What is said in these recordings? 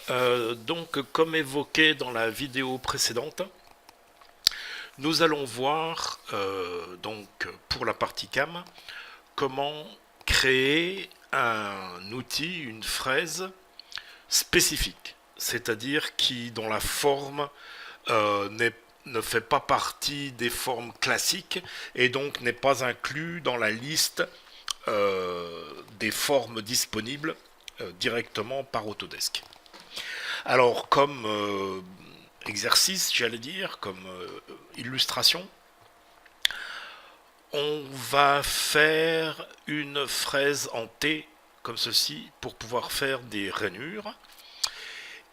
Donc, comme évoqué dans la vidéo précédente, nous allons voir, donc, pour la partie cam, comment créer un outil, une fraise spécifique, c'est-à-dire qui, dont la forme ne fait pas partie des formes classiques et donc n'est pas inclus dans la liste des formes disponibles directement par Autodesk. Alors, comme exercice, j'allais dire, comme illustration, on va faire une fraise en T comme ceci pour pouvoir faire des rainures.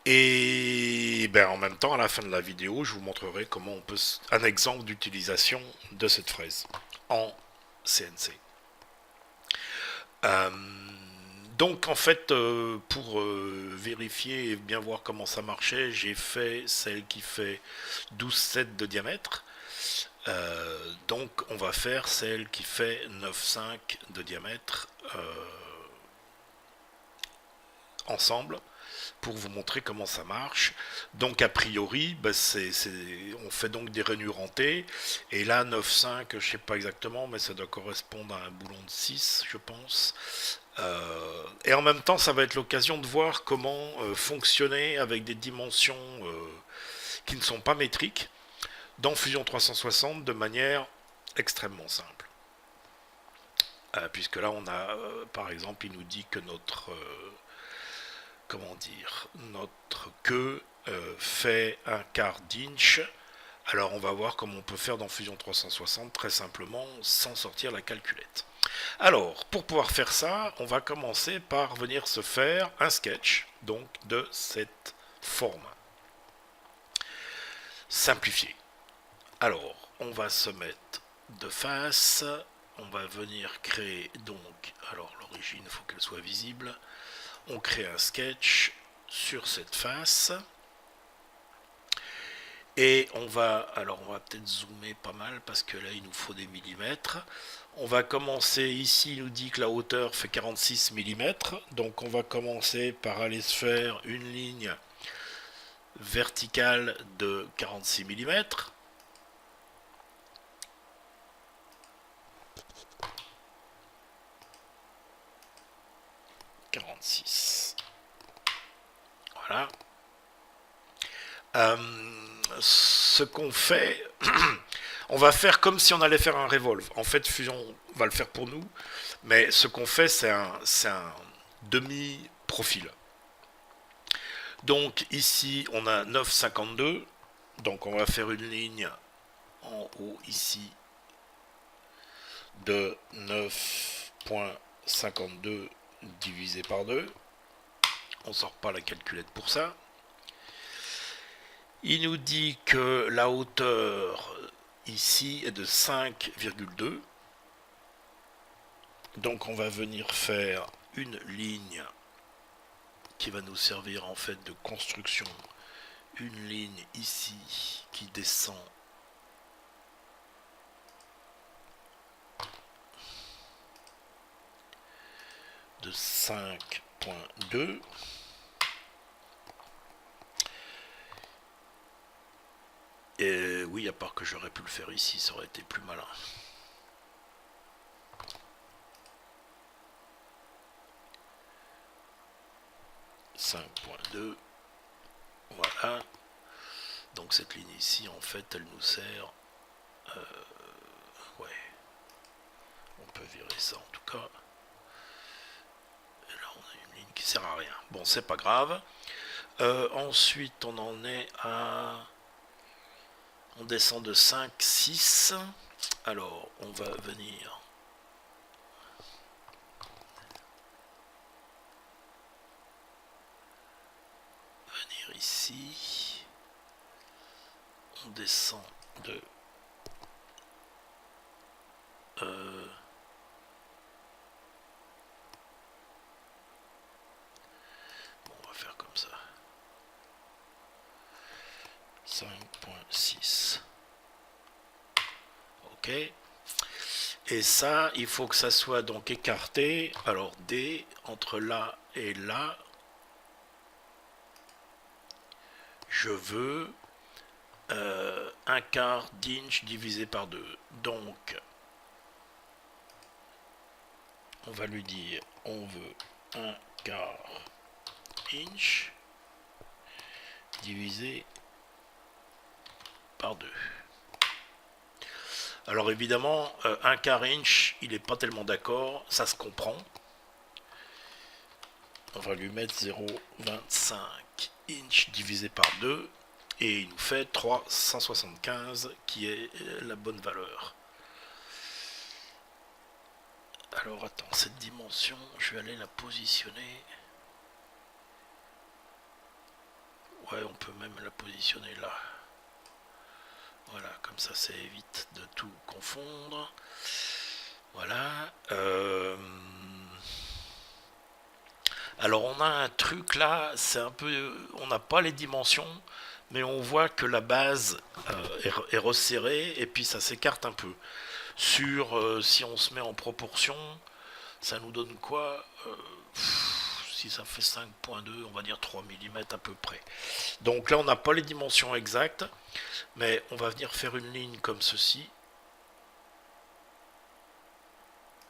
Et ben, en même temps, à la fin de la vidéo, je vous montrerai comment on peut un exemple d'utilisation de cette fraise en CNC. Euh, donc en fait, pour vérifier et bien voir comment ça marchait, j'ai fait celle qui fait 12,7 de diamètre. Donc on va faire celle qui fait 9,5 de diamètre ensemble pour vous montrer comment ça marche. Donc a priori, bah, on fait donc des rainures en T. Et là 9,5, je sais pas exactement, mais ça doit correspondre à un boulon de 6, je pense. Et en même temps, ça va être l'occasion de voir comment fonctionner avec des dimensions qui ne sont pas métriques dans Fusion 360 de manière extrêmement simple. Puisque là, on a, par exemple, il nous dit que comment dire, notre queue fait un quart d'inch. Alors, on va voir comment on peut faire dans Fusion 360 très simplement sans sortir la calculette. Alors, pour pouvoir faire ça, on va commencer par venir se faire un sketch, donc de cette forme. Simplifié. Alors, on va se mettre de face, on va venir créer donc, alors l'origine, il faut qu'elle soit visible, on crée un sketch sur cette face, et on va peut-être zoomer pas mal parce que là il nous faut des millimètres. On va commencer ici, il nous dit que la hauteur fait 46 mm, donc on va commencer par aller se faire une ligne verticale de 46 mm. Voilà. Ce qu'on fait, on va faire comme si on allait faire un revolve. En fait, Fusion va le faire pour nous, mais ce qu'on fait, c'est un demi-profil. Donc ici, on a 9,52. Donc on va faire une ligne en haut ici de 9,52 divisé par 2. On sort pas la calculette pour ça. Il nous dit que la hauteur ici est de 5,2. Donc on va venir faire une ligne qui va nous servir en fait de construction. Une ligne ici qui descend de 5,2. Et oui, à part que j'aurais pu le faire ici, ça aurait été plus malin. Voilà. Donc cette ligne ici, en fait, elle nous sert... ouais. On peut virer ça en tout cas. Et là, on a une ligne qui sert à rien. Bon, c'est pas grave. Ensuite, on en est à... On descend de 5, 6. Alors, on va venir ici. On descend de... Bon, on va faire comme ça. 5,6. Ok. Et ça, il faut que ça soit donc écarté. Alors D, entre là et là, je veux un quart d'inch divisé par 2. Donc, on va lui dire, on veut un quart inch divisé par 2. Alors évidemment, un quart inch, il n'est pas tellement d'accord, ça se comprend. On va lui mettre 0,25 inch divisé par 2 et il nous fait 375 qui est la bonne valeur. Alors attends, cette dimension, je vais aller la positionner. Ouais, on peut même la positionner là. Voilà, comme ça évite de tout confondre. Voilà. Alors on a un truc là, c'est un peu, on n'a pas les dimensions, mais on voit que la base est resserrée et puis ça s'écarte un peu. Si on se met en proportion, ça nous donne quoi si ça fait 5.2, on va dire 3 mm à peu près. Donc là on n'a pas les dimensions exactes, mais on va venir faire une ligne comme ceci.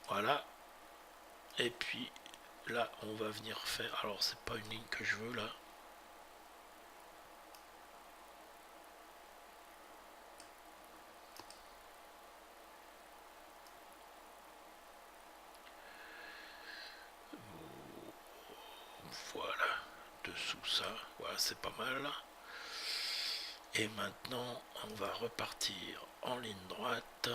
Voilà. Et puis là on va venir faire, alors c'est pas une ligne que je veux là. Voilà, dessous ça, voilà, c'est pas mal. Et maintenant, on va repartir en ligne droite.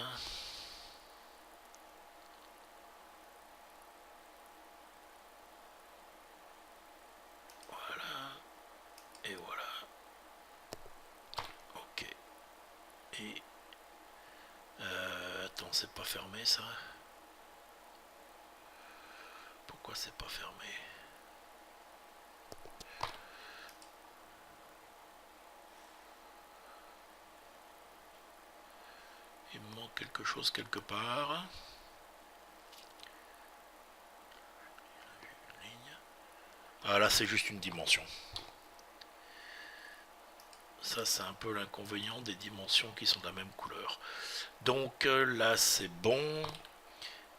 Voilà, et voilà. Ok. Et attends, c'est pas fermé ça? Pourquoi c'est pas fermé? Il me manque quelque chose quelque part. Ah là c'est juste une dimension. Ça c'est un peu l'inconvénient des dimensions qui sont de la même couleur. Donc là c'est bon.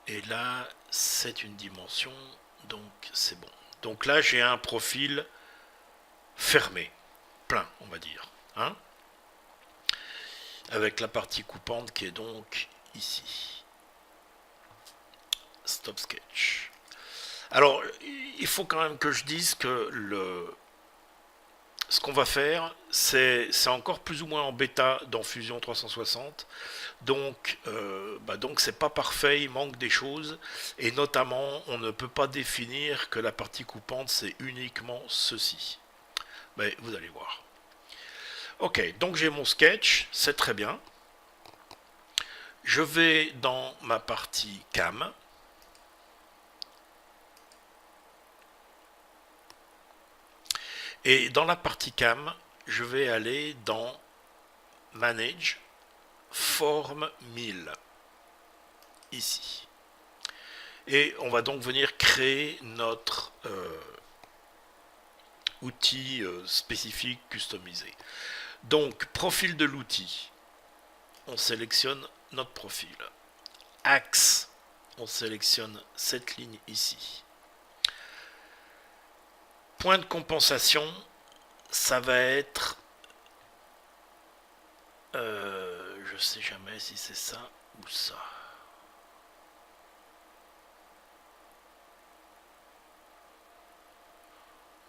Et là c'est une dimension. Donc c'est bon. Donc là j'ai un profil fermé. Plein on va dire. Hein, avec la partie coupante qui est donc ici. Stop sketch. Alors, il faut quand même que je dise que ce qu'on va faire, c'est encore plus ou moins en bêta dans Fusion 360. Donc, c'est pas parfait, il manque des choses. Et notamment, on ne peut pas définir que la partie coupante, c'est uniquement ceci. Mais vous allez voir. Ok, donc j'ai mon sketch, c'est très bien. Je vais dans ma partie cam. Et dans la partie cam, je vais aller dans Manage, Forme 1000, ici. Et on va donc venir créer notre outil spécifique customisé. Donc, profil de l'outil, on sélectionne notre profil. Axe, on sélectionne cette ligne ici. Point de compensation, ça va être... je sais jamais si c'est ça ou ça.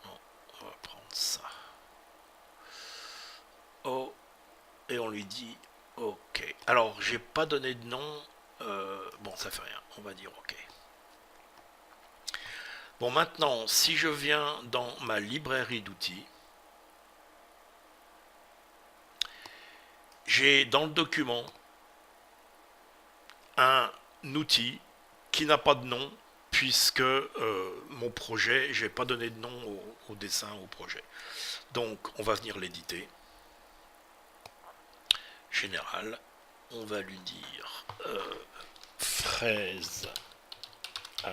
Non, on va prendre ça. Oh, et on lui dit OK. Alors, j'ai pas donné de nom. Bon, ça fait rien. On va dire OK. Bon, maintenant, si je viens dans ma librairie d'outils, j'ai dans le document un outil qui n'a pas de nom, puisque mon projet, je n'ai pas donné de nom au dessin, au projet. Donc, on va venir l'éditer. Général, on va lui dire fraise à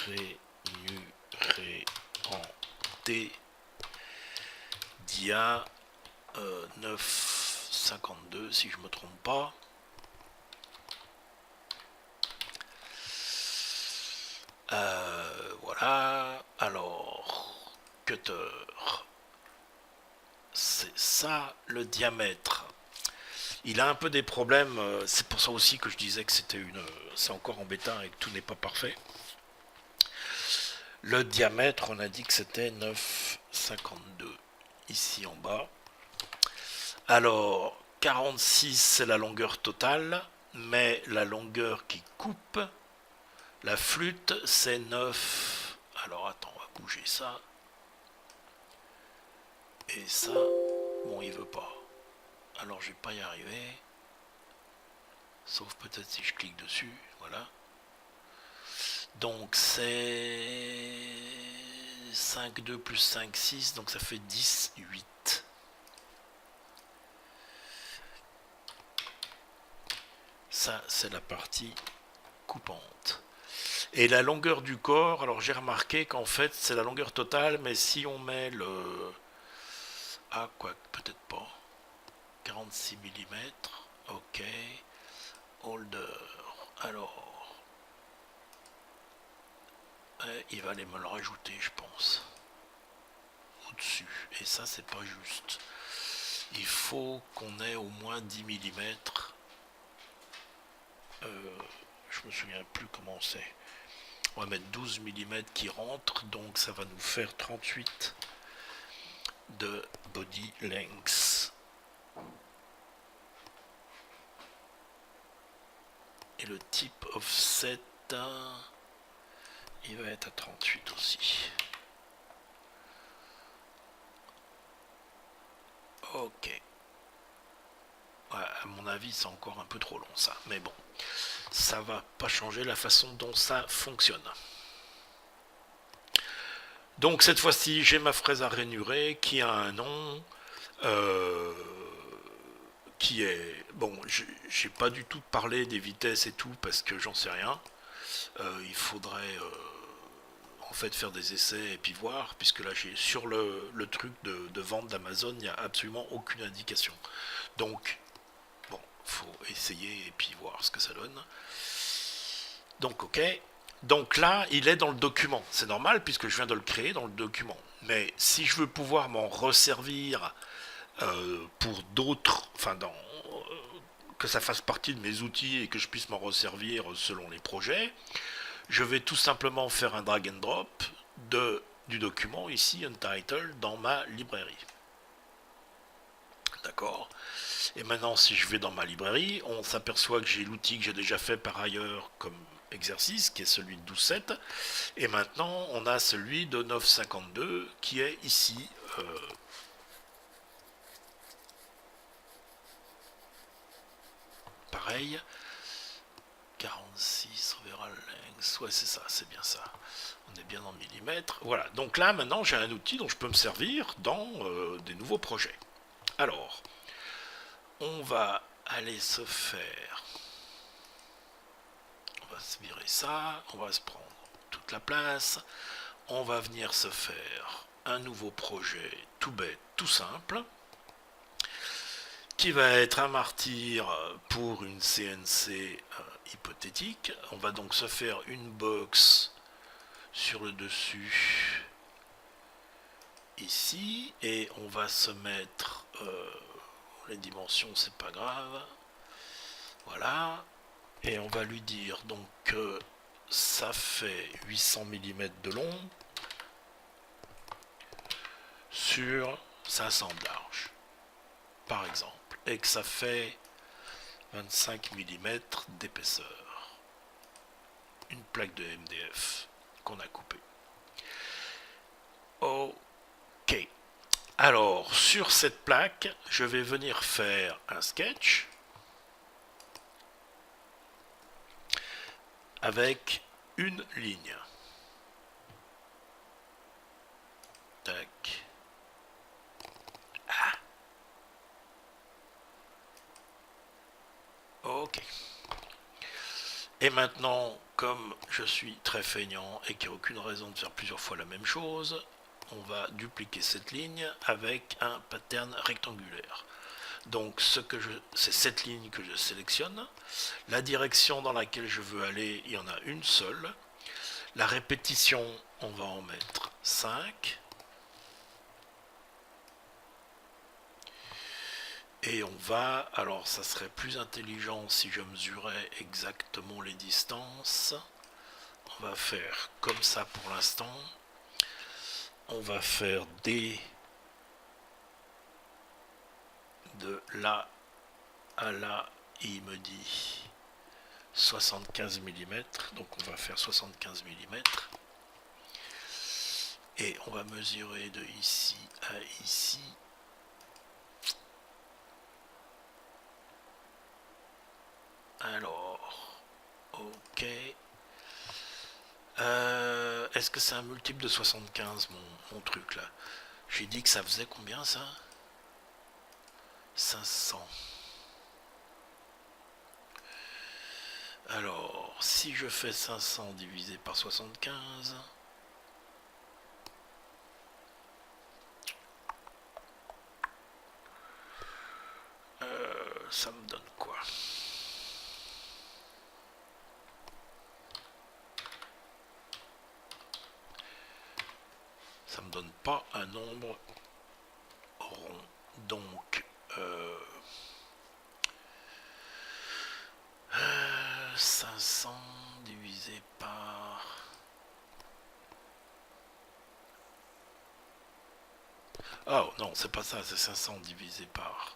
rémunérer en dia 9,52 si je me trompe pas. Voilà. Alors, cutter. C'est ça le diamètre. Il a un peu des problèmes. C'est pour ça aussi que je disais que c'est encore en bêta et que tout n'est pas parfait. Le diamètre, on a dit que c'était 9,52 ici en bas. Alors, 46 c'est la longueur totale, mais la longueur qui coupe la flûte c'est 9. Alors attends, on va bouger ça. Et ça, bon il veut pas. Alors je vais pas y arriver. Sauf peut-être si je clique dessus, voilà. Donc c'est 5,2 plus 5,6, donc ça fait 10,8. Ça, c'est la partie coupante. Et la longueur du corps, alors j'ai remarqué qu'en fait, c'est la longueur totale, mais si on met le... Ah, quoi, peut-être pas. 46 mm, ok. Holder, alors... il va aller me le rajouter, je pense. Au-dessus. Et ça, c'est pas juste. Il faut qu'on ait au moins 10 mm. Je me souviens plus comment c'est. On va mettre 12 mm qui rentrent, donc ça va nous faire 38 de body length. Et le type offset, il va être à 38 aussi. Ok. Ouais, à mon avis, c'est encore un peu trop long ça, mais bon. Ça va pas changer la façon dont ça fonctionne. Donc cette fois-ci, j'ai ma fraise à rainurer qui a un nom qui est... Bon, j'ai pas du tout parlé des vitesses et tout parce que j'en sais rien. Il faudrait en fait faire des essais et puis voir, puisque là j'ai sur le truc de vente d'Amazon, il n'y a absolument aucune indication. Donc, bon, faut essayer et puis voir ce que ça donne. Donc ok, donc là il est dans le document, c'est normal puisque je viens de le créer dans le document. Mais si je veux pouvoir m'en resservir pour d'autres, enfin que ça fasse partie de mes outils et que je puisse m'en resservir selon les projets, je vais tout simplement faire un drag and drop du document ici, Untitled, dans ma librairie. D'accord. Et maintenant, si je vais dans ma librairie, on s'aperçoit que j'ai l'outil que j'ai déjà fait par ailleurs comme exercice, qui est celui de 12.7. Et maintenant, on a celui de 9.52 qui est ici. Pareil. 46, overall length. Ouais, c'est ça, c'est bien ça. On est bien en millimètres. Voilà. Donc là, maintenant, j'ai un outil dont je peux me servir dans des nouveaux projets. Alors, on va aller se faire... On va se virer ça, on va se prendre toute la place, on va venir se faire un nouveau projet tout bête, tout simple, qui va être un martyr pour une CNC hypothétique. On va donc se faire une box sur le dessus ici, et on va se mettre les dimensions, c'est pas grave, voilà. Et on va lui dire donc que ça fait 800 mm de long sur 500 de large, par exemple, et que ça fait 25 mm d'épaisseur. Une plaque de MDF qu'on a coupée. Ok. Alors, sur cette plaque, je vais venir faire un sketch avec une ligne. Tac. Ah. Ok. Et maintenant, comme je suis très feignant et qu'il n'y a aucune raison de faire plusieurs fois la même chose, on va dupliquer cette ligne avec un pattern rectangulaire. Donc c'est cette ligne que je sélectionne. La direction dans laquelle je veux aller, il y en a une seule. La répétition, on va en mettre 5. Et on va, alors ça serait plus intelligent si je mesurais exactement les distances. On va faire comme ça pour l'instant. On va faire D de là à là, il me dit 75 mm, donc on va faire 75 mm. Et on va mesurer de ici à ici. Alors, ok. Est-ce que c'est un multiple de 75 mon truc là? J'ai dit que ça faisait combien ça? 500. Alors, si je fais 500 divisé par 75, ça me donne quoi? Ça me donne pas un nombre rond. Donc, 500 divisé par... Oh non, c'est pas ça, c'est 500 divisé par...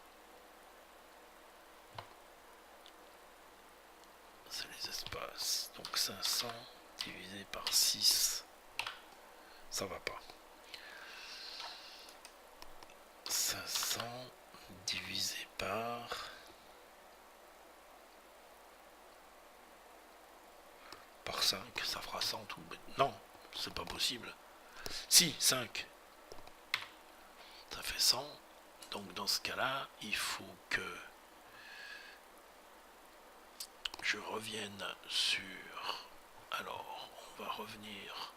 C'est les espaces. Donc 500 divisé par 6. Ça va pas. 500 divisé par... Par 5, ça fera 100 tout. Non, c'est pas possible. Si, 5. Ça fait 100. Donc dans ce cas-là, il faut que je revienne sur... Alors, on va revenir...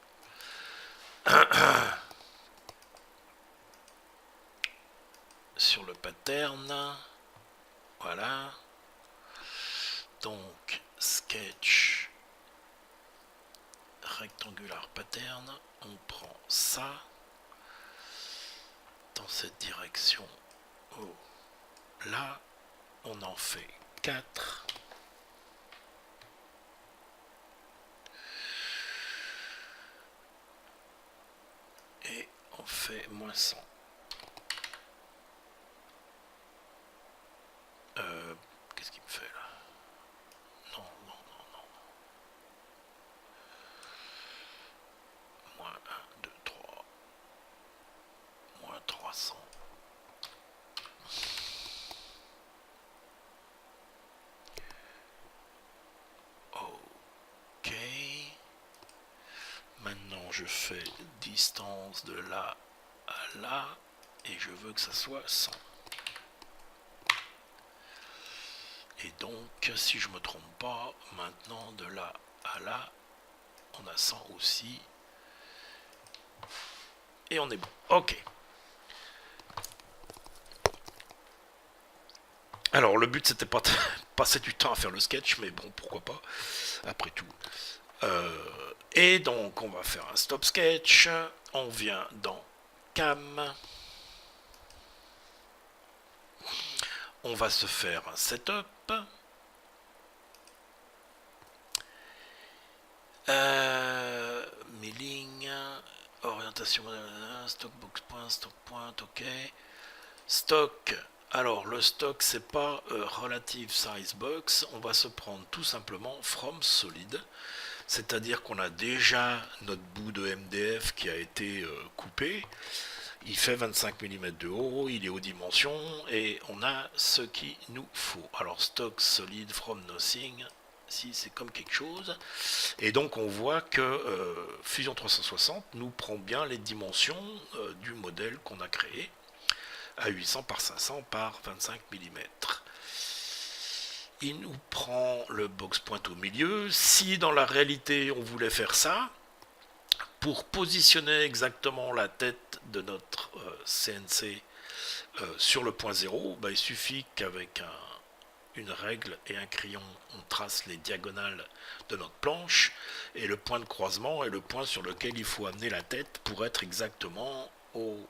sur le pattern. Voilà. Donc, sketch rectangular pattern. On prend ça dans cette direction. Oh. Là, on en fait 4. Et on fait moins 100. Qu'est-ce qu'il me fait là? Non, non, non, non. Moins 1, 2, 3. Moins 300. Ok. Maintenant, je fais distance de là à là. Et je veux que ça soit 100. Et donc, si je me trompe pas, maintenant de là à là, on a 100 aussi. Et on est bon. Ok. Alors, le but, c'était pas de passer du temps à faire le sketch, mais bon, pourquoi pas, après tout. Et donc, on va faire un stop sketch. On vient dans Cam. On va se faire un setup. Mes lignes, orientation, stock box point, stock point, ok. Stock, alors le stock c'est pas relative size box, on va se prendre tout simplement from solid, c'est-à-dire qu'on a déjà notre bout de MDF qui a été coupé. Il fait 25 mm de haut, il est aux dimensions et on a ce qu'il nous faut. Alors stock solid from nothing, si c'est comme quelque chose. Et donc on voit que Fusion 360 nous prend bien les dimensions du modèle qu'on a créé à 800 par 500 par 25 mm. Il nous prend le box point au milieu. Si dans la réalité on voulait faire ça, pour positionner exactement la tête de notre CNC sur le point 0, il suffit qu'avec une règle et un crayon, on trace les diagonales de notre planche, et le point de croisement est le point sur lequel il faut amener la tête pour être exactement aux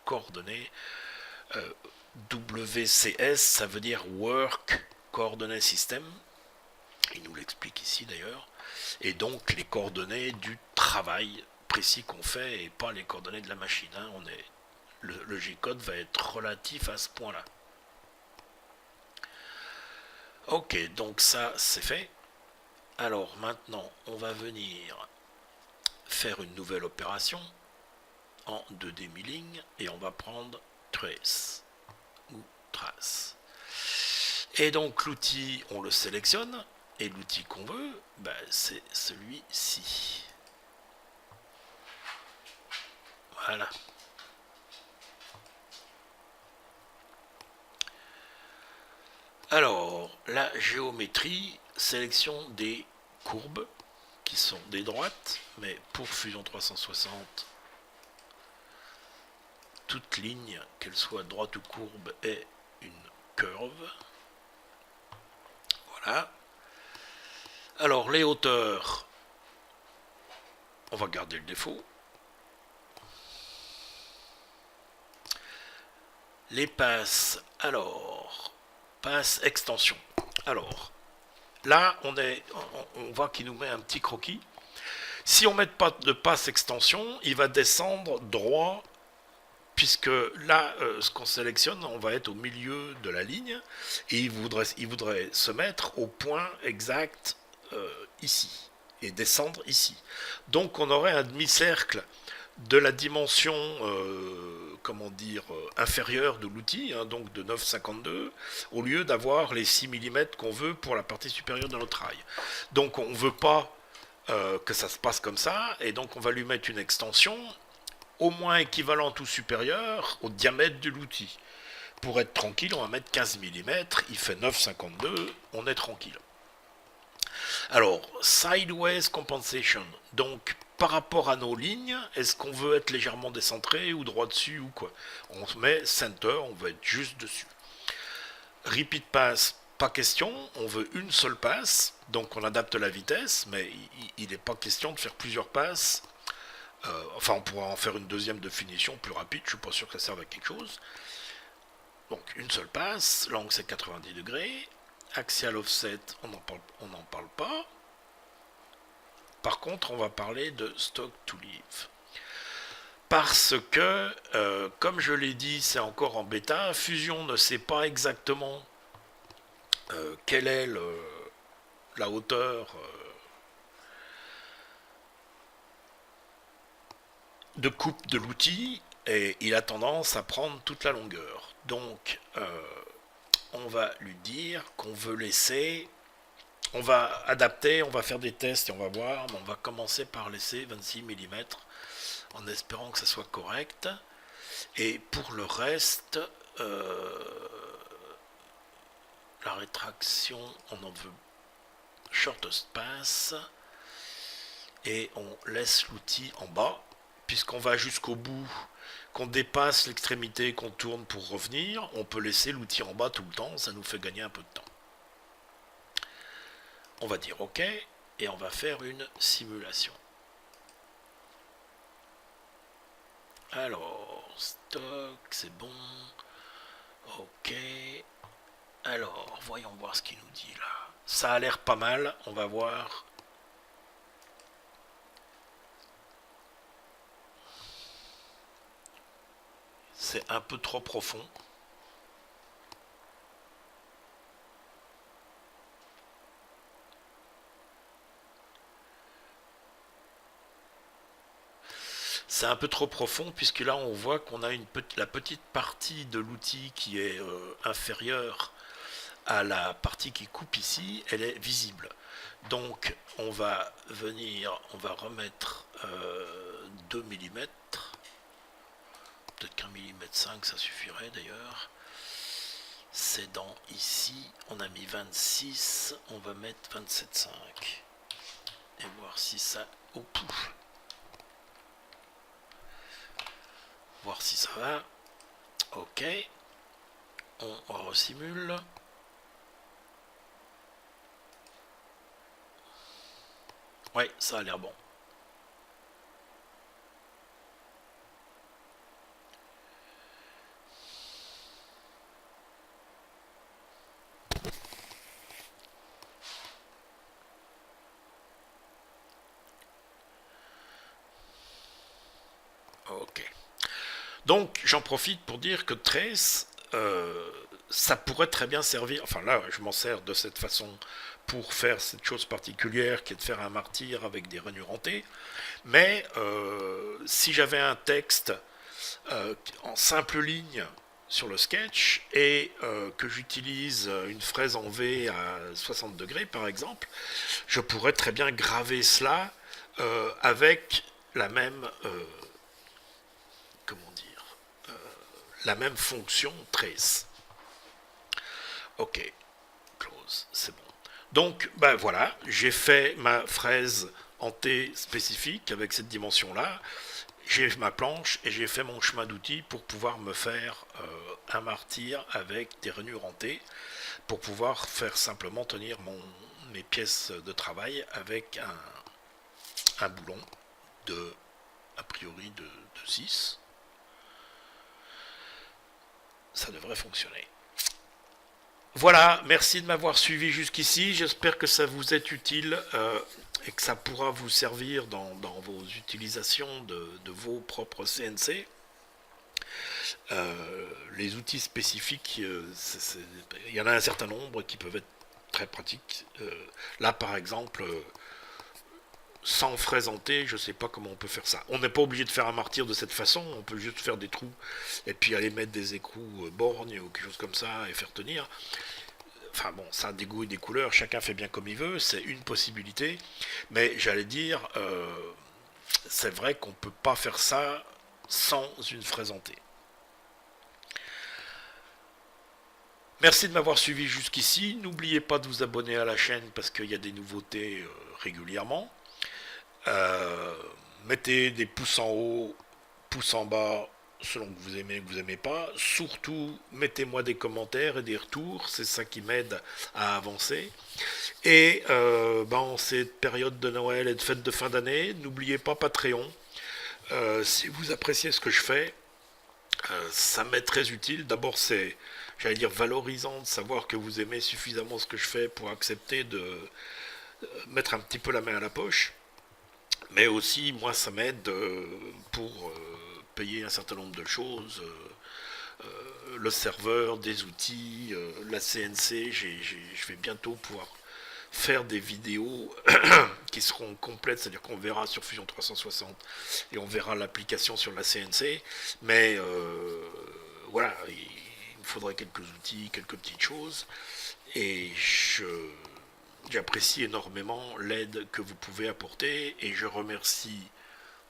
coordonnées WCS, ça veut dire Work Coordinate System, il nous l'explique ici d'ailleurs, et donc les coordonnées du travail précis qu'on fait et pas les coordonnées de la machine. Le G-code va être relatif à ce point-là. Ok, donc ça c'est fait. Alors maintenant, on va venir faire une nouvelle opération en 2D milling et on va prendre Trace ou Trace. Et donc l'outil, on le sélectionne et l'outil qu'on veut, c'est celui-ci. Voilà. Alors, la géométrie, sélection des courbes qui sont des droites, mais pour Fusion 360, toute ligne, qu'elle soit droite ou courbe, est une curve. Voilà. Alors, les hauteurs, on va garder le défaut. Les passes, alors, passe extension. Alors, là, on voit qu'il nous met un petit croquis. Si on ne met pas de passe extension, il va descendre droit, puisque là, ce qu'on sélectionne, on va être au milieu de la ligne, et il voudrait se mettre au point exact ici, et descendre ici. Donc on aurait un demi-cercle de la dimension inférieure de l'outil, donc de 9,52, au lieu d'avoir les 6 mm qu'on veut pour la partie supérieure de notre rail. Donc on ne veut pas que ça se passe comme ça, et donc on va lui mettre une extension au moins équivalente ou supérieure au diamètre de l'outil. Pour être tranquille, on va mettre 15 mm, il fait 9,52, on est tranquille. Alors, Sideways Compensation, donc par rapport à nos lignes, est-ce qu'on veut être légèrement décentré ou droit dessus ou quoi? On se met Center, on veut être juste dessus. Repeat Pass, pas question, on veut une seule passe, donc on adapte la vitesse, mais il n'est pas question de faire plusieurs passes. Enfin, on pourra en faire une deuxième de finition plus rapide, je suis pas sûr que ça serve à quelque chose. Donc une seule passe, l'angle c'est 90 degrés, axial offset, on n'en parle pas. Par contre, on va parler de stock to leave. Parce que, comme je l'ai dit, c'est encore en bêta, Fusion ne sait pas exactement quelle est la hauteur de coupe de l'outil, et il a tendance à prendre toute la longueur. Donc, on va lui dire qu'on veut laisser... On va adapter, on va faire des tests et on va voir, mais on va commencer par laisser 26 mm en espérant que ça soit correct. Et pour le reste, la rétraction, on en veut shortest pass et on laisse l'outil en bas, puisqu'on va jusqu'au bout, qu'on dépasse l'extrémité, qu'on tourne pour revenir, on peut laisser l'outil en bas tout le temps, ça nous fait gagner un peu de temps. On va dire OK et on va faire une simulation. Alors, stock, c'est bon. OK. Alors, voyons voir ce qu'il nous dit là. Ça a l'air pas mal, on va voir. C'est un peu trop profond. C'est un peu trop profond puisque là on voit qu'on a la petite partie de l'outil qui est inférieure à la partie qui coupe ici, elle est visible. Donc on va venir, on va remettre 2 mm, peut-être qu'un mm 5 ça suffirait d'ailleurs. C'est dans ici, on a mis 26, on va mettre 27,5 et voir si ça... Oh, pouf. voir si ça va. Ok, on resimule. Ouais, ça a l'air bon. Ok. Donc j'en profite pour dire que Trace, ça pourrait très bien servir, enfin là je m'en sers de cette façon pour faire cette chose particulière qui est de faire un martyr avec des rainures hantées, mais si j'avais un texte en simple ligne sur le sketch et que j'utilise une fraise en V à 60 degrés par exemple, je pourrais très bien graver cela avec la même comment dire la même fonction trace. Ok, close, c'est bon. Donc, ben voilà, j'ai fait ma fraise en T spécifique avec cette dimension-là. J'ai ma planche et j'ai fait mon chemin d'outils pour pouvoir me faire un martyr avec des rainures en T pour pouvoir faire simplement tenir mes pièces de travail avec un boulon de, a priori, de 6. Ça devrait fonctionner. Voilà, merci de m'avoir suivi jusqu'ici. J'espère que ça vous est utile et que ça pourra vous servir dans vos utilisations de vos propres CNC. Les outils spécifiques, il y en a un certain nombre qui peuvent être très pratiques. Là, par exemple, sans fraisanter, je ne sais pas comment on peut faire ça. On n'est pas obligé de faire un martyr de cette façon, on peut juste faire des trous et puis aller mettre des écrous borgnes ou quelque chose comme ça et faire tenir. Enfin bon, ça a des goûts et des couleurs, chacun fait bien comme il veut, c'est une possibilité, mais j'allais dire, c'est vrai qu'on ne peut pas faire ça sans une fraisantée. Merci de m'avoir suivi jusqu'ici, n'oubliez pas de vous abonner à la chaîne parce qu'il y a des nouveautés régulièrement. Euh, Mettez des pouces en haut, pouces en bas, selon que vous aimez ou que vous aimez pas. Surtout, mettez-moi des commentaires et des retours, c'est ça qui m'aide à avancer. Et en cette période de Noël et de fête de fin d'année, n'oubliez pas Patreon. Si vous appréciez ce que je fais, ça m'est très utile. D'abord, c'est, j'allais dire, valorisant de savoir que vous aimez suffisamment ce que je fais pour accepter de mettre un petit peu la main à la poche. Mais aussi, moi, ça m'aide pour payer un certain nombre de choses. Le serveur, des outils, la CNC. Je vais bientôt pouvoir faire des vidéos qui seront complètes, c'est-à-dire qu'on verra sur Fusion 360 et on verra l'application sur la CNC. Mais voilà, il me faudrait quelques outils, quelques petites choses. Et j'apprécie énormément l'aide que vous pouvez apporter et je remercie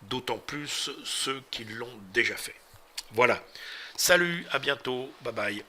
d'autant plus ceux qui l'ont déjà fait. Voilà. Salut, à bientôt, bye bye.